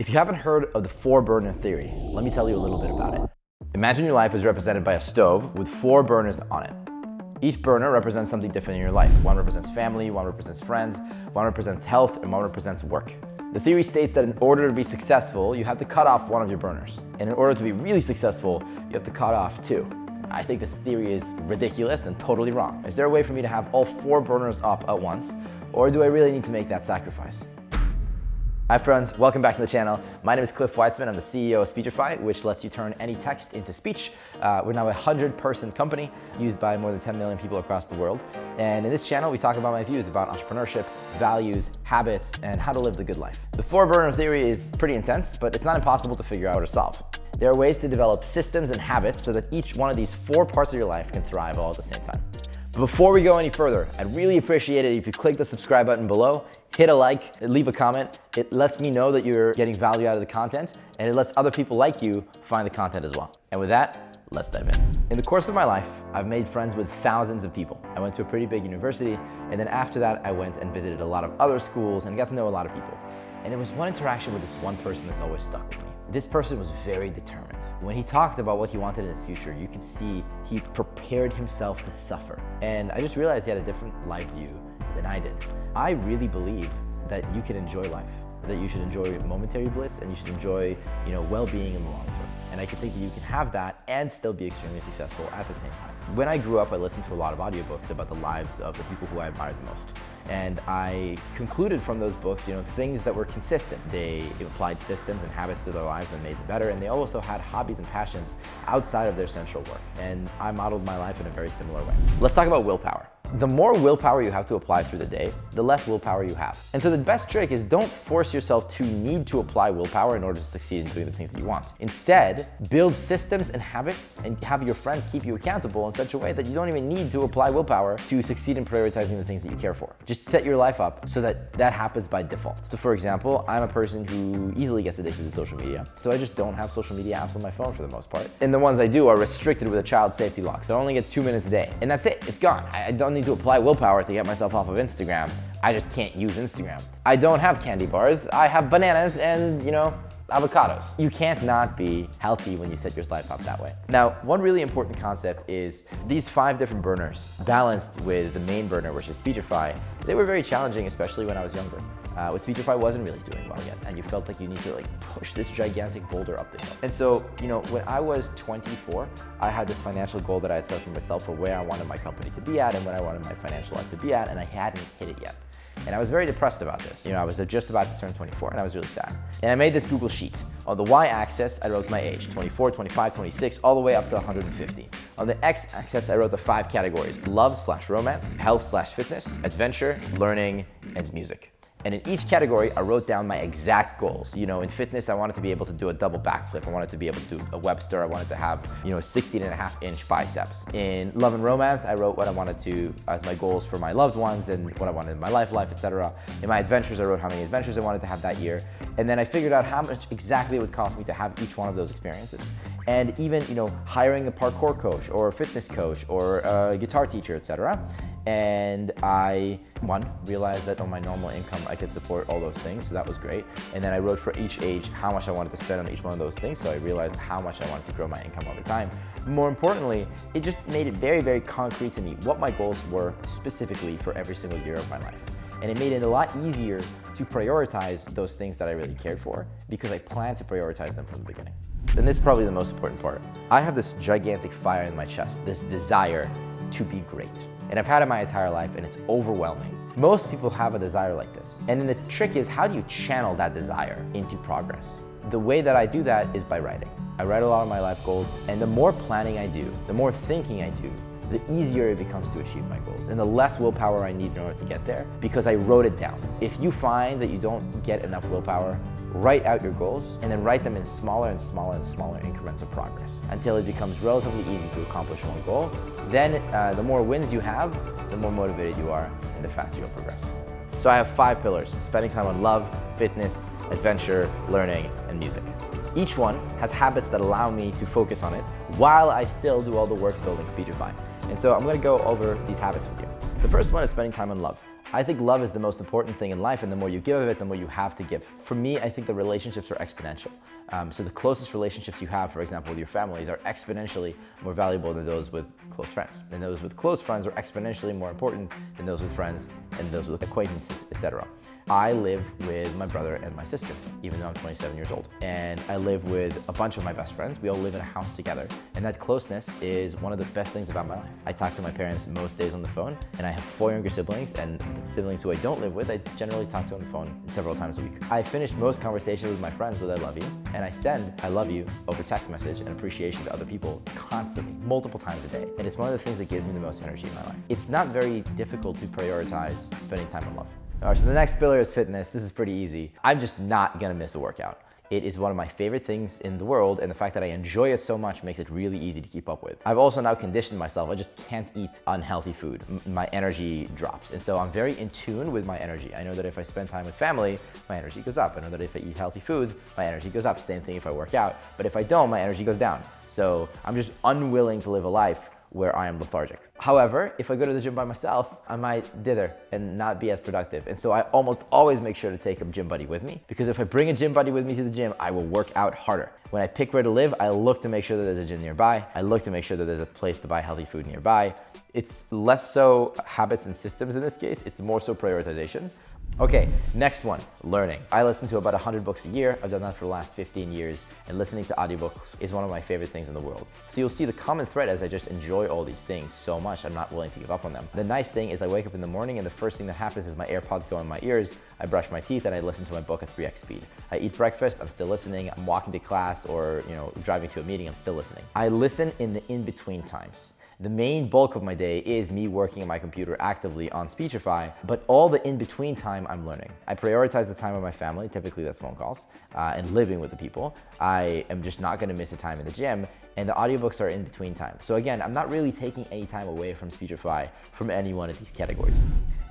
If you haven't heard of the 4-burner theory, let me tell you a little bit about it. Imagine your life is represented by a stove with 4 burners on it. Each burner represents something different in your life. One represents family, one represents friends, one represents health, and one represents work. The theory states that in order to be successful, you have to cut off one of your burners. And in order to be really successful, you have to cut off 2. I think this theory is ridiculous and totally wrong. Is there a way for me to have all 4 burners up at once, or do I really need to make that sacrifice? Hi friends, welcome back to the channel. My name is Cliff Weitzman. I'm the CEO of Speechify, which lets you turn any text into speech. We're now a 100-person company used by more than 10 million people across the world. And in this channel, we talk about my views about entrepreneurship, values, habits, and how to live the good life. The 4-burner theory is pretty intense, but it's not impossible to figure out or solve. There are ways to develop systems and habits so that each one of these 4 parts of your life can thrive all at the same time. But before we go any further, I'd really appreciate it if you click the subscribe button below, hit a like, leave a comment. It lets me know that you're getting value out of the content, and it lets other people like you find the content as well. And with that, let's dive in. In the course of my life, I've made friends with thousands of people. I went to a pretty big university, and then after that, I went and visited a lot of other schools and got to know a lot of people. And there was one interaction with this one person that's always stuck with me. This person was very determined. When he talked about what he wanted in his future, you could see he prepared himself to suffer. And I just realized he had a different life view than I did. I really believe that you can enjoy life, that you should enjoy momentary bliss, and you should enjoy, well-being in the long term. And I could think that you can have that and still be extremely successful at the same time. When I grew up, I listened to a lot of audiobooks about the lives of the people who I admired the most. And I concluded from those books, things that were consistent. They applied systems and habits to their lives and made them better. And they also had hobbies and passions outside of their central work. And I modeled my life in a very similar way. Let's talk about willpower. The more willpower you have to apply through the day, the less willpower you have. And so the best trick is don't force yourself to need to apply willpower in order to succeed in doing the things that you want. Instead, build systems and habits and have your friends keep you accountable in such a way that you don't even need to apply willpower to succeed in prioritizing the things that you care for. Just set your life up so that that happens by default. So for example, I'm a person who easily gets addicted to social media. So I just don't have social media apps on my phone for the most part. And the ones I do are restricted with a child safety lock. So I only get 2 minutes a day. And that's it, it's gone. I don't need to apply willpower to get myself off of Instagram. I just can't use Instagram. I don't have candy bars. I have bananas and, avocados. You can't not be healthy when you set your life up that way. Now, one really important concept is these 5 different burners balanced with the main burner, which is Speechify. They were very challenging, especially when I was younger. With Speechify wasn't really doing well yet, and you felt like you need to push this gigantic boulder up the hill. And so, when I was 24, I had this financial goal that I had set for myself for where I wanted my company to be at and when I wanted my financial life to be at, and I hadn't hit it yet. And I was very depressed about this. I was just about to turn 24 and I was really sad. And I made this Google Sheet. On the Y-axis, I wrote my age, 24, 25, 26, all the way up to 150. On the X-axis, I wrote the 5 categories: love/romance, health/fitness, adventure, learning, and music. And in each category, I wrote down my exact goals. In fitness, I wanted to be able to do a double backflip. I wanted to be able to do a Webster. I wanted to have, 16.5-inch biceps. In love and romance, I wrote what I wanted to as my goals for my loved ones and what I wanted in my life, etc. In my adventures, I wrote how many adventures I wanted to have that year. And then I figured out how much exactly it would cost me to have each one of those experiences. And even, hiring a parkour coach or a fitness coach or a guitar teacher, etc. And I, realized that on my normal income, I could support all those things, so that was great. And then I wrote for each age how much I wanted to spend on each one of those things, so I realized how much I wanted to grow my income over time. More importantly, it just made it very, very concrete to me what my goals were specifically for every single year of my life. And it made it a lot easier to prioritize those things that I really cared for because I planned to prioritize them from the beginning. And this is probably the most important part. I have this gigantic fire in my chest, this desire to be great. And I've had it my entire life and it's overwhelming. Most people have a desire like this. And then the trick is, how do you channel that desire into progress? The way that I do that is by writing. I write a lot of my life goals, and the more planning I do, the more thinking I do, the easier it becomes to achieve my goals and the less willpower I need in order to get there because I wrote it down. If you find that you don't get enough willpower, write out your goals and then write them in smaller and smaller and smaller increments of progress until it becomes relatively easy to accomplish one goal. Then the more wins you have, the more motivated you are and the faster you'll progress. So I have 5 pillars: spending time on love, fitness, adventure, learning, and music. Each one has habits that allow me to focus on it while I still do all the work building Speechify. And so I'm going to go over these habits with you. The first one is spending time on love. I think love is the most important thing in life, and the more you give of it, the more you have to give. For me, I think the relationships are exponential. So the closest relationships you have, for example, with your families, are exponentially more valuable than those with close friends. And those with close friends are exponentially more important than those with friends and those with acquaintances, etc. I live with my brother and my sister, even though I'm 27 years old. And I live with a bunch of my best friends. We all live in a house together. And that closeness is one of the best things about my life. I talk to my parents most days on the phone, and I have 4 younger siblings, and siblings who I don't live with, I generally talk to on the phone several times a week. I finish most conversations with my friends with I love you, and I send I love you over text message and appreciation to other people constantly, multiple times a day. And it's one of the things that gives me the most energy in my life. It's not very difficult to prioritize spending time on love. All right, so the next pillar is fitness. This is pretty easy. I'm just not gonna miss a workout. It is one of my favorite things in the world, and the fact that I enjoy it so much makes it really easy to keep up with. I've also now conditioned myself. I just can't eat unhealthy food. My energy drops. And so I'm very in tune with my energy. I know that if I spend time with family, my energy goes up. I know that if I eat healthy foods, my energy goes up. Same thing if I work out. But if I don't, my energy goes down. So I'm just unwilling to live a life where I am lethargic. However, if I go to the gym by myself, I might dither and not be as productive. And so I almost always make sure to take a gym buddy with me, because if I bring a gym buddy with me to the gym, I will work out harder. When I pick where to live, I look to make sure that there's a gym nearby. I look to make sure that there's a place to buy healthy food nearby. It's less so habits and systems in this case, it's more so prioritization. Okay, next one, learning. I listen to about 100 books a year. I've done that for the last 15 years, and listening to audiobooks is one of my favorite things in the world. So you'll see the common thread as I just enjoy all these things so much, I'm not willing to give up on them. The nice thing is I wake up in the morning and the first thing that happens is my AirPods go in my ears, I brush my teeth, and I listen to my book at 3x speed. I eat breakfast, I'm still listening. I'm walking to class or driving to a meeting, I'm still listening. I listen in the in-between times. The main bulk of my day is me working on my computer actively on Speechify, but all the in-between time I'm learning. I prioritize the time with my family, typically that's phone calls, and living with the people. I am just not gonna miss a time in the gym, and the audiobooks are in between time. So again, I'm not really taking any time away from Speechify from any one of these categories.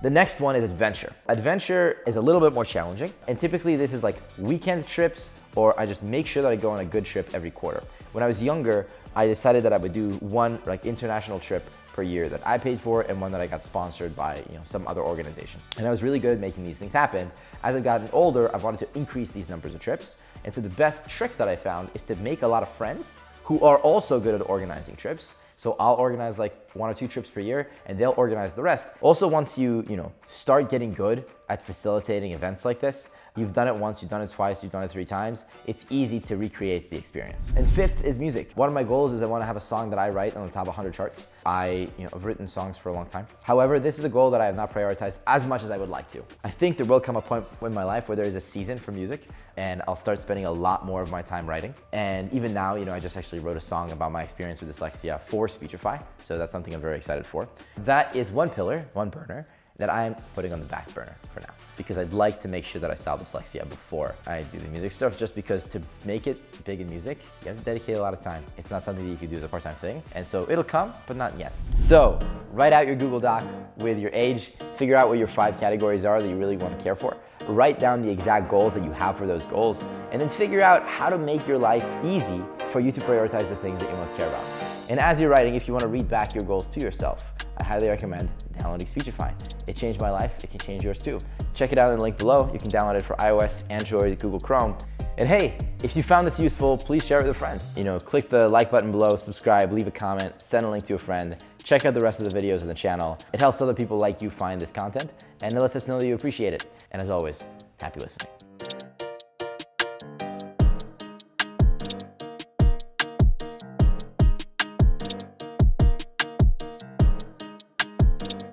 The next one is adventure. Adventure is a little bit more challenging, and typically this is like weekend trips, or I just make sure that I go on a good trip every quarter. When I was younger, I decided that I would do one international trip per year that I paid for, and one that I got sponsored by some other organization. And I was really good at making these things happen. As I've gotten older, I've wanted to increase these numbers of trips. And so the best trick that I found is to make a lot of friends who are also good at organizing trips. So I'll organize like 1 or 2 trips per year, and they'll organize the rest. Also, once you start getting good at facilitating events like this, you've done it once, you've done it twice, you've done it 3 times, it's easy to recreate the experience. And 5th is music. One of my goals is I want to have a song that I write on the top 100 charts. I've written songs for a long time. However, this is a goal that I have not prioritized as much as I would like to. I think there will come a point in my life where there is a season for music, and I'll start spending a lot more of my time writing. And even now, I just actually wrote a song about my experience with dyslexia for Speechify, so that's something I'm very excited for. That is one pillar, one burner, that I'm putting on the back burner for now, because I'd like to make sure that I solve dyslexia before I do the music stuff, just because to make it big in music, you have to dedicate a lot of time. It's not something that you can do as a part-time thing, and so it'll come, but not yet. So write out your Google Doc with your age, figure out what your 5 categories are that you really want to care for, write down the exact goals that you have for those goals, and then figure out how to make your life easy for you to prioritize the things that you most care about. And as you're writing, if you want to read back your goals to yourself, I highly recommend downloading Speechify. It changed my life, it can change yours too. Check it out in the link below. You can download it for iOS, Android, Google Chrome. And hey, if you found this useful, please share it with a friend. Click the like button below, subscribe, leave a comment, send a link to a friend. Check out the rest of the videos on the channel. It helps other people like you find this content, and it lets us know that you appreciate it. And as always, happy listening.